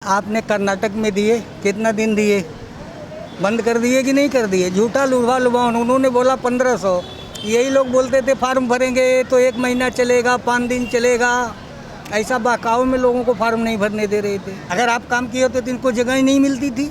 आपने कर्नाटक में दिए, कितना दिन दिए? बंद कर दिए कि नहीं कर दिए? झूठा लुभा लुभावन। उन्होंने बोला 1500, यही लोग बोलते थे फार्म भरेंगे तो 1 महीना चलेगा, 5 दिन चलेगा। ऐसा बहकावे में लोगों को फार्म नहीं भरने दे रहे थे। अगर आप काम किए होते तो इनको जगह ही नहीं मिलती थी।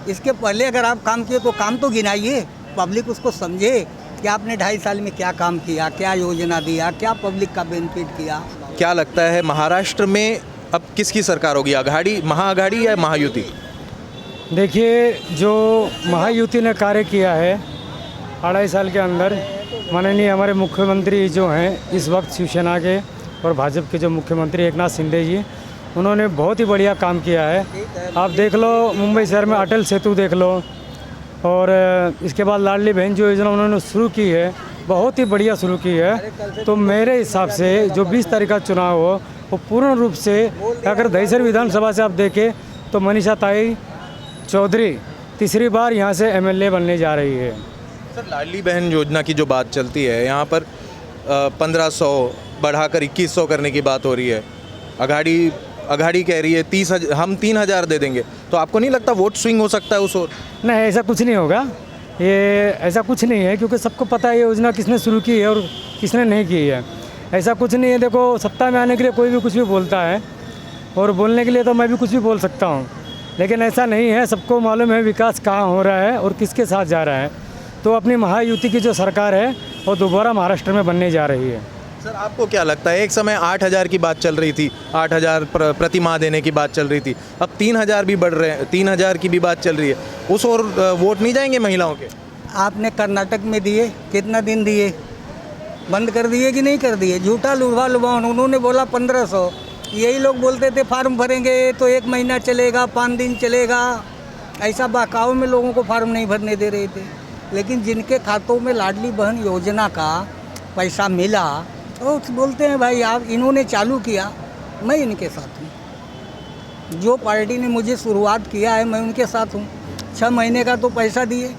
इसके पहले अगर आप काम किए तो काम तो गिनाइए, पब्लिक उसको समझे कि आपने 2.5 साल में क्या काम किया, क्या योजना दिया, क्या पब्लिक का बेनिफिट किया। क्या लगता है महाराष्ट्र में अब किसकी सरकार होगी, आघाड़ी, महाआघाड़ी या महायुति? देखिए, जो महायुति ने कार्य किया है 2.5 साल के अंदर, माननीय हमारे मुख्यमंत्री जो हैं इस वक्त शिवसेना के और भाजपा के जो मुख्यमंत्री एकनाथ शिंदे जी, उन्होंने बहुत ही बढ़िया काम किया है। आप देख लो, मुंबई शहर में अटल सेतु देख लो, और इसके बाद लाडली बहन जो योजना उन्होंने शुरू की है, बहुत ही बढ़िया शुरू की है। तो मेरे हिसाब से जो 20 तारीख का चुनाव हो वो पूर्ण रूप से, अगर दहीसर विधानसभा से आप देखें तो मनीषा ताई चौधरी तीसरी बार यहाँ से एमएलए बनने जा रही है। सर, लाडली बहन योजना की जो बात चलती है, यहाँ पर 1500 बढ़ाकर 2100 करने की बात हो रही है। आघाड़ी कह रही है 30,000, हम 3000 दे देंगे। तो आपको नहीं लगता वोट स्विंग हो सकता है उस ओर? नहीं, ऐसा कुछ नहीं होगा। ये ऐसा कुछ नहीं है, क्योंकि सबको पता है ये योजना किसने शुरू की है और किसने नहीं की है। ऐसा कुछ नहीं है। देखो, सत्ता में आने के लिए कोई भी कुछ भी बोलता है, और बोलने के लिए तो मैं भी कुछ भी बोल सकता हूँ, लेकिन ऐसा नहीं है। सबको मालूम है विकास कहाँ हो रहा है और किसके साथ जा रहा है। तो अपनी महायुति की जो सरकार है वो दोबारा महाराष्ट्र में बनने जा रही है। सर, आपको क्या लगता है, एक समय 8000 की बात चल रही थी, 8000 प्रति माह देने की बात चल रही थी, अब 3000 भी बढ़ रहे हैं, 3000 की भी बात चल रही है, उस और वोट नहीं जाएंगे महिलाओं के? आपने कर्नाटक में दिए, कितना दिन दिए? बंद कर दिए कि नहीं कर दिए? झूठा लुभा लुभावन। उन्होंने बोला 1500, यही लोग बोलते थे फार्म भरेंगे तो 1 महीना चलेगा, 5 दिन चलेगा। ऐसा बहकावे में लोगों को फार्म नहीं भरने दे रहे थे। लेकिन जिनके खातों में लाडली बहन योजना का पैसा मिला, तो बोलते हैं भाई आप, इन्होंने चालू किया, मैं इनके साथ हूँ। जो पार्टी ने मुझे शुरुआत किया है मैं उनके साथ हूँ। 6 महीने का तो पैसा दिए,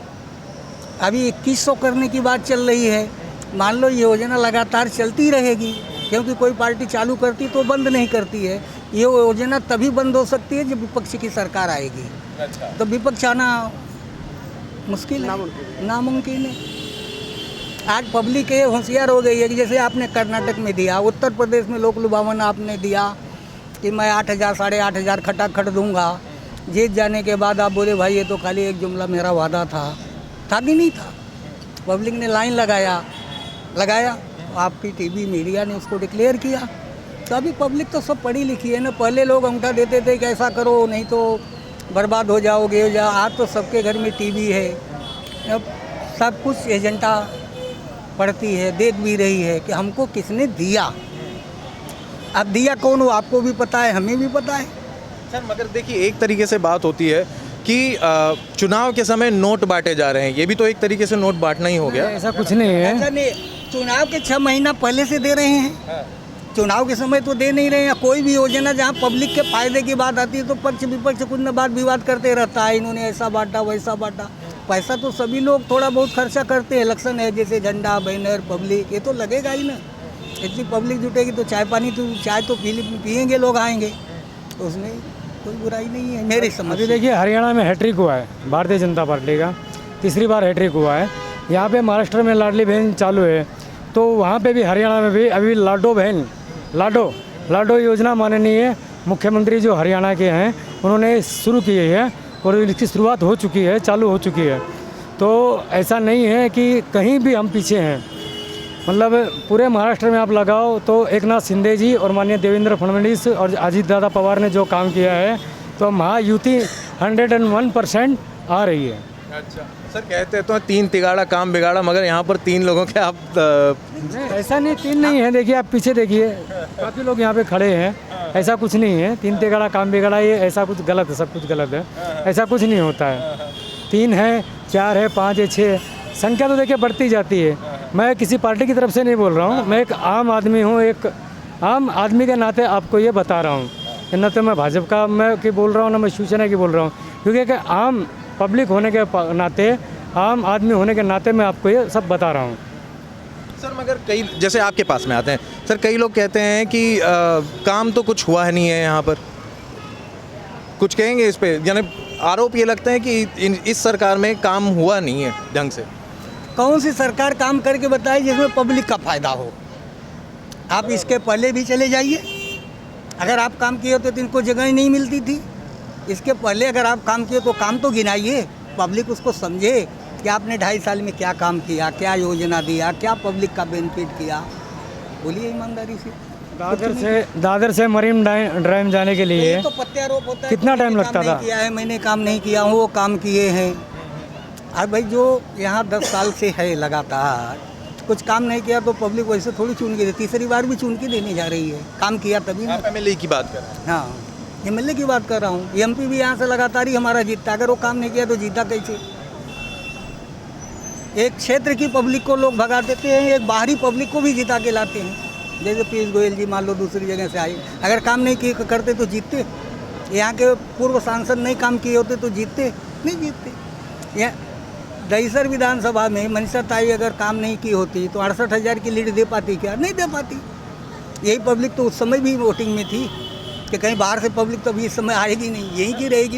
अभी 2100 करने की बात चल रही है। मान लो ये योजना लगातार चलती रहेगी, क्योंकि कोई पार्टी चालू करती तो बंद नहीं करती है। ये योजना तभी बंद हो सकती है जब विपक्ष की सरकार आएगी। अच्छा। तो विपक्ष आना मुश्किल है, नामुमकिन है। आज पब्लिक ये होशियार हो गई है कि जैसे आपने कर्नाटक में दिया, उत्तर प्रदेश में लोक लुभावन आपने दिया कि मैं 8000 8,500 खटाखट दूंगा। जीत जाने के बाद आप बोले भाई ये तो खाली एक जुमला, मेरा वादा था कि नहीं था। पब्लिक ने लाइन लगाया, आपकी टीवी मीडिया ने उसको डिक्लेयर किया। तो अभी पब्लिक तो सब पढ़ी लिखी है ना। पहले लोग अंगूठा देते थे कि ऐसा करो नहीं तो बर्बाद हो जाओगे। आज तो सबके घर में टीवी है, अब सब कुछ एजेंडा पढ़ती है, देख भी रही है कि हमको किसने दिया। अब दिया कौन हो आपको भी पता है, हमें भी पता है। सर, मगर देखिए, एक तरीके से बात होती है कि चुनाव के समय नोट बांटे जा रहे हैं, ये भी तो एक तरीके से नोट बांटना ही हो गया। ऐसा कुछ नहीं है। ऐसा नहीं, चुनाव के 6 महीना पहले से दे रहे हैं। चुनाव के समय तो दे नहीं रहे हैं। कोई भी योजना जहाँ पब्लिक के फायदे की बात आती है तो पक्ष विपक्ष कुछ न बात विवाद करते रहता है, इन्होंने ऐसा बांटा वैसा बांटा। पैसा तो सभी लोग थोड़ा बहुत खर्चा करते हैं। इलेक्शन है, जैसे झंडा, बैनर, पब्लिक, ये तो लगेगा ही ना। इतनी पब्लिक जुटेगी तो चाय तो पियेंगे, लोग आएंगे, उसमें कोई बुराई नहीं है मेरे समझ। अभी देखिए, हरियाणा में हैट्रिक हुआ है भारतीय जनता पार्टी का, तीसरी बार हैट्रिक हुआ है। यहाँ पे महाराष्ट्र में लाडली बहन चालू है, तो वहाँ पे भी हरियाणा में भी अभी लाडो योजना माननीय मुख्यमंत्री जो हरियाणा के हैं उन्होंने शुरू की है, और इसकी शुरुआत हो चुकी है, चालू हो चुकी है। तो ऐसा नहीं है कि कहीं भी हम पीछे हैं। मतलब पूरे महाराष्ट्र में आप लगाओ तो एकनाथ शिंदे जी और माननीय देवेंद्र फडणवीस और अजीत दादा पवार ने जो काम किया है, तो महायुति 101% आ रही है। अच्छा सर, कहते तो 3 तिगाड़ा काम बिगाड़ा, मगर यहाँ पर 3 लोगों के आप नहीं, ऐसा नहीं, 3 नहीं है। देखिए, आप पीछे देखिए, काफ़ी लोग यहाँ पे खड़े हैं। ऐसा कुछ नहीं है 3 तिगाड़ा काम बिगाड़ा, ये ऐसा कुछ गलत है, सब कुछ गलत है। ऐसा कुछ नहीं होता है। 3 है, 4 है, 5 है, 6, संख्या तो देखिए बढ़ती जाती है। मैं किसी पार्टी की तरफ से नहीं बोल रहा हूँ, मैं एक आम आदमी हूँ। एक आम आदमी के नाते आपको ये बता रहा हूँ कि न तो मैं भाजपा की बोल रहा हूँ, न मैं शिवसेना की बोल रहा हूँ, क्योंकि एक आम पब्लिक होने के नाते, आम आदमी होने के नाते मैं आपको ये सब बता रहा हूँ। सर, मगर कई, जैसे आपके पास में आते हैं सर, कई लोग कहते हैं कि काम तो कुछ हुआ नहीं है यहाँ पर। कुछ कहेंगे इस पे? यानी आरोप ये लगता है कि इस सरकार में काम हुआ नहीं है ढंग से। कौन सी सरकार काम करके बताए जिसमें पब्लिक का फ़ायदा हो? आप इसके पहले भी चले जाइए, अगर आप काम किए होते तो इनको जगह ही नहीं मिलती थी। इसके पहले अगर आप काम किए तो काम तो गिनाइए, पब्लिक उसको समझे कि आपने 2.5 साल में क्या काम किया, क्या योजना दिया, क्या पब्लिक का बेनिफिट किया। बोलिए ईमानदारी से। दादर से मरीन ड्राइव जाने के लिए यही तो प्रत्यारोप होता है। कितना कि टाइम मैंने लगता काम नहीं था? किया है, मैंने काम नहीं किया, वो काम किए हैं। अब भाई जो यहाँ 10 साल से है लगातार कुछ काम नहीं किया तो पब्लिक वैसे थोड़ी चुन के दे, तीसरी बार भी चुन के देने जा रही है। काम किया तभी ना। आप एमएलए की बात कर रहे हैं। हाँ, एमएलए की बात कर रहा हूँ। एमपी भी यहाँ से लगातार ही हमारा जीतता, अगर वो काम नहीं किया तो जीता कैसे? एक क्षेत्र की पब्लिक को लोग भगा देते हैं, एक बाहरी पब्लिक को भी जिता के लाते हैं। जैसे पीयूष गोयल जी मान लो दूसरी जगह से आए, अगर काम नहीं किए करते तो जीतते। यहाँ के पूर्व सांसद नहीं काम किए होते तो जीतते नहीं? जीतते। यहाँ दहीसर विधानसभा में मनीषा ताई अगर काम नहीं की होती तो 68,000 की लीड दे पाती क्या? नहीं दे पाती। यही पब्लिक तो उस समय भी वोटिंग में थी कि कहीं बाहर से पब्लिक तो अभी इस समय आएगी नहीं, यहीं की रहेगी ना।